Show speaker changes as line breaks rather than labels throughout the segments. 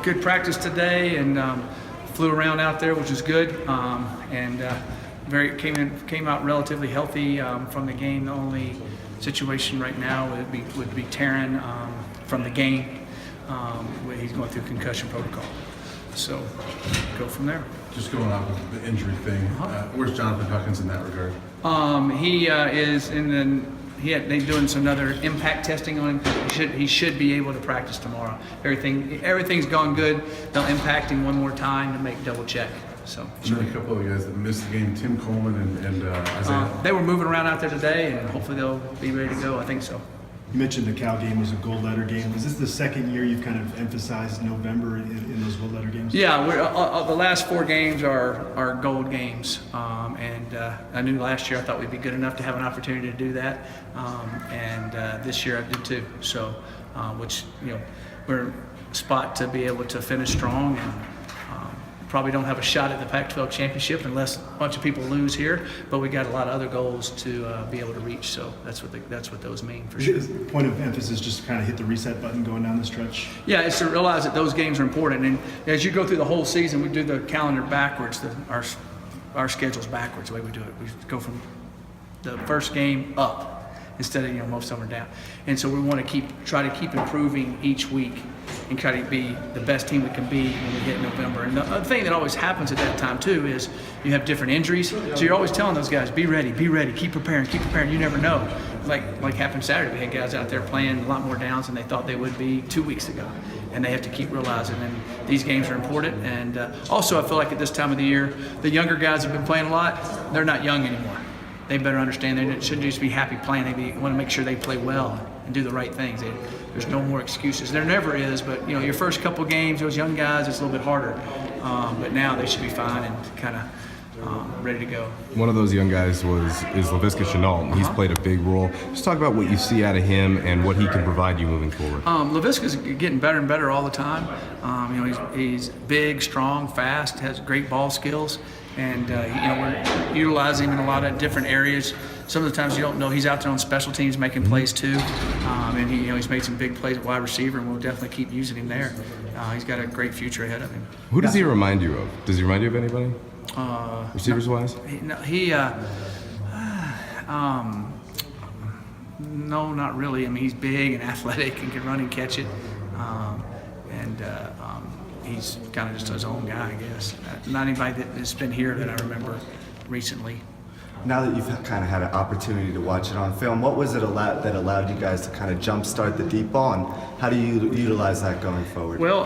good practice today and flew around out there, which was good, and came out relatively healthy from the game. The only situation right now would be Taryn from the game. He's going through concussion protocol. So go from there.
Just going off of the injury thing, where's Jonathan Huckins in that regard?
He is they're doing some other impact testing on him. He should be able to practice tomorrow. Everything's gone good. They'll impact him one more time to make double check. So
sure. A couple of guys that missed the game, Tim Coleman and Isaiah.
They were moving around out there today, and hopefully they'll be ready to go. I think so.
You mentioned the Cal game was a gold letter game. Is this the second year you've kind of emphasized November in those gold letter games?
Yeah, the last 4 games are gold games, and I knew last year I thought we'd be good enough to have an opportunity to do that, and this year I did too. So, which we're a spot to be able to finish strong and. Probably don't have a shot at the Pac-12 championship unless a bunch of people lose here, but we got a lot of other goals to be able to reach. So that's what those mean for sure.
Point of emphasis, just to kind of hit the reset button going down the stretch.
Yeah, it's to realize that those games are important, and as you go through the whole season, we do the calendar backwards. Our schedule's backwards the way we do it. We go from the first game up instead of most of them are down, and so we want to try to keep improving each week. And try to be the best team we can be when we hit November. And the other thing that always happens at that time too is you have different injuries. So you're always telling those guys, be ready, keep preparing. You never know. Like happened Saturday, we had guys out there playing a lot more downs than they thought they would be 2 weeks ago. And they have to keep realizing and these games are important. And also I feel like at this time of the year, the younger guys have been playing a lot. They're not young anymore. They better understand they shouldn't just be happy playing. They want to make sure they play well and do the right things. There's no more excuses. There never is, but your first couple games, those young guys, it's a little bit harder. But now they should be fine and kind of ready to go.
One of those young guys is Laviska Chenault. He's played a big role. Just talk about what you see out of him and what he can provide you moving forward.
Laviska's getting better and better all the time. He's big, strong, fast, has great ball skills. And we're utilizing him in a lot of different areas. Some of the times you don't know he's out there on special teams making plays too, and he's made some big plays at wide receiver, and we'll definitely keep using him there. He's got a great future ahead of him.
Who does he remind you of? Does he remind you of anybody? Receivers wise?
No, not really. I mean, he's big and athletic and can run and catch it, he's kind of just his own guy, I guess. Not anybody that has been here that I remember recently.
Now that you've kind of had an opportunity to watch it on film, what was it that allowed you guys to kind of jumpstart the deep ball, and how do you utilize that going forward?
Well,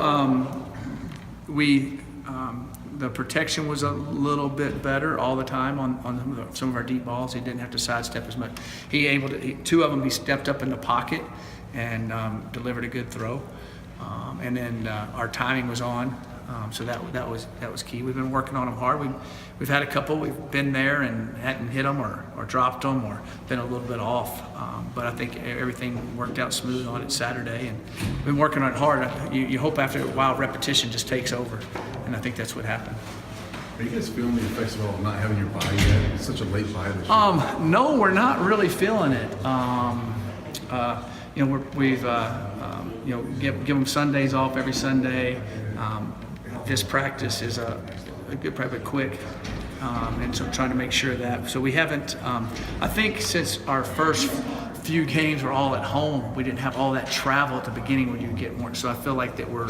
the protection was a little bit better all the time on some of our deep balls. He didn't have to sidestep as much. Two of them, he stepped up in the pocket and delivered a good throw. And then our timing was on, so that was key. We've been working on them hard. We've had a couple. We've been there and hadn't hit them or dropped them or been a little bit off. But I think everything worked out smooth on it Saturday, and we've been working on it hard. You hope after a while repetition just takes over, and I think that's what happened.
Are you guys feeling the effects of not having your bye yet? It's such a late bye this year.
No, we're not really feeling it. We've give them Sundays off every Sunday. This practice is a good, probably quick, and so trying to make sure that. So we haven't. I think since our first few games were all at home, we didn't have all that travel at the beginning when you get more. So I feel like that we're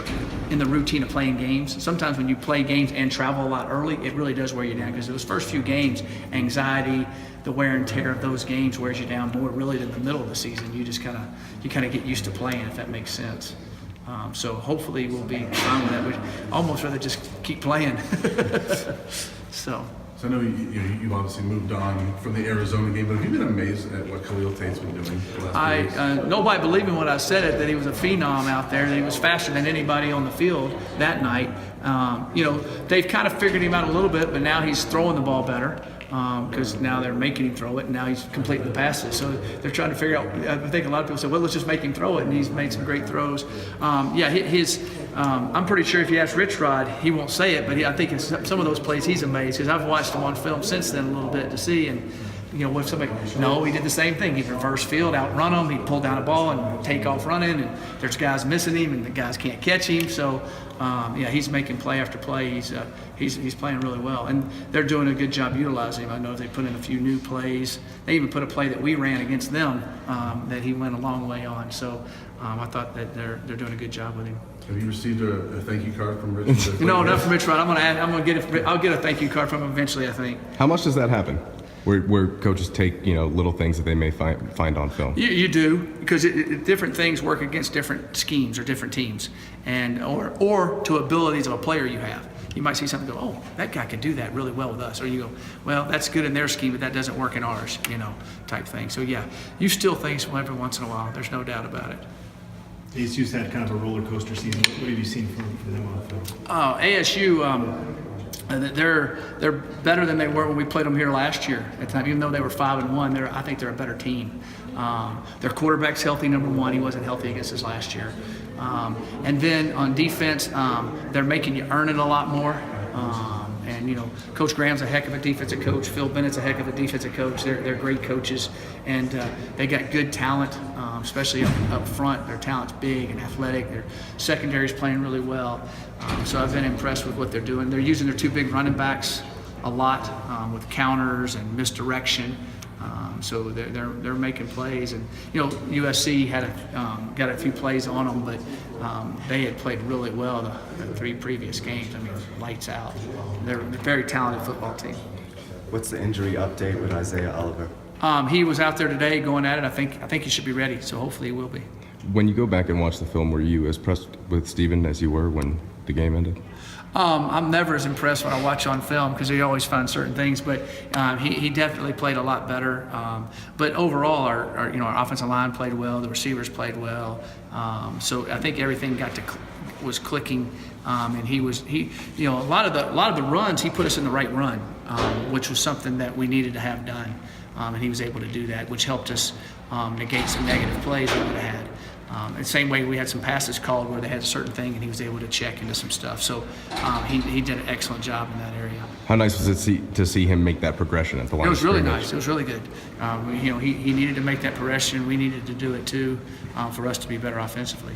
in the routine of playing games. Sometimes when you play games and travel a lot early, it really does wear you down, because those first few games, anxiety, the wear and tear of those games wears you down more really than the middle of the season. You just kind of get used to playing, if that makes sense. So hopefully we'll be fine with that. We'd almost rather just keep playing. So
I know you obviously moved on from the Arizona game, but have you been amazed at what Khalil Tate's been doing the last few weeks?
Nobody believed me when I said it, that he was a phenom out there, that he was faster than anybody on the field that night. They've kind of figured him out a little bit, but now he's throwing the ball better. Because now they're making him throw it, and now he's completing the passes. So they're trying to figure out. I think a lot of people say, "Well, let's just make him throw it," and he's made some great throws. I'm pretty sure if you ask Rich Rod, he won't say it, but I think some of those plays he's amazed, because I've watched him on film since then a little bit to see, and what somebody, no, he did the same thing. He'd reverse field, outrun them, he'd pull down a ball and take off running, and there's guys missing him, and the guys can't catch him. So, he's making play after play. He's playing really well, and they're doing a good job utilizing him. I know they put in a few new plays. They even put a play that we ran against them that he went a long way on. So, I thought that they're doing a good job with him.
Have you received a thank you card from Rich?
No, not from Rich Rod. I'll get a thank you card from him eventually, I think.
How much does that happen? Where coaches take little things that they may find on film.
You do, because different things work against different schemes or different teams, and or to abilities of a player you have. You might see something, go, oh, that guy could do that really well with us, or you go, well, that's good in their scheme, but that doesn't work in ours, type thing. So yeah, you still think so every once in a while. There's no doubt about it.
ASU's had kind of a roller coaster season. What have you seen from them on film?
ASU. They're better than they were when we played them here last year. At the time, even though they were 5-1, I think they're a better team. Their quarterback's healthy, number one. He wasn't healthy against us last year. And then on defense, they're making you earn it a lot more. And Coach Graham's a heck of a defensive coach. Phil Bennett's a heck of a defensive coach. They're great coaches, and they got good talent, especially up front. Their talent's big and athletic. Their secondary's playing really well. So I've been impressed with what they're doing. They're using their two big running backs a lot with counters and misdirection. So they're making plays, and USC had got a few plays on them, but they had played really well the 3 previous games. I mean, lights out. They're a very talented football team.
What's the injury update with Isaiah Oliver?
He was out there today going at it. I think he should be ready. So hopefully he will be.
When you go back and watch the film, were you as impressed with Steven as you were when the game ended?
I'm never as impressed when I watch on film, because you always find certain things, but he definitely played a lot better. But overall, our offensive line played well, the receivers played well. So I think everything was clicking, and a lot of the runs, he put us in the right run, which was something that we needed to have done, and he was able to do that, which helped us negate some negative plays we would have had. The same way we had some passes called where they had a certain thing, and he was able to check into some stuff. So he did an excellent job in that area.
How nice was it to see him make that progression at the line?
It was really nice. It was really good. He needed to make that progression. We needed to do it too, for us to be better offensively.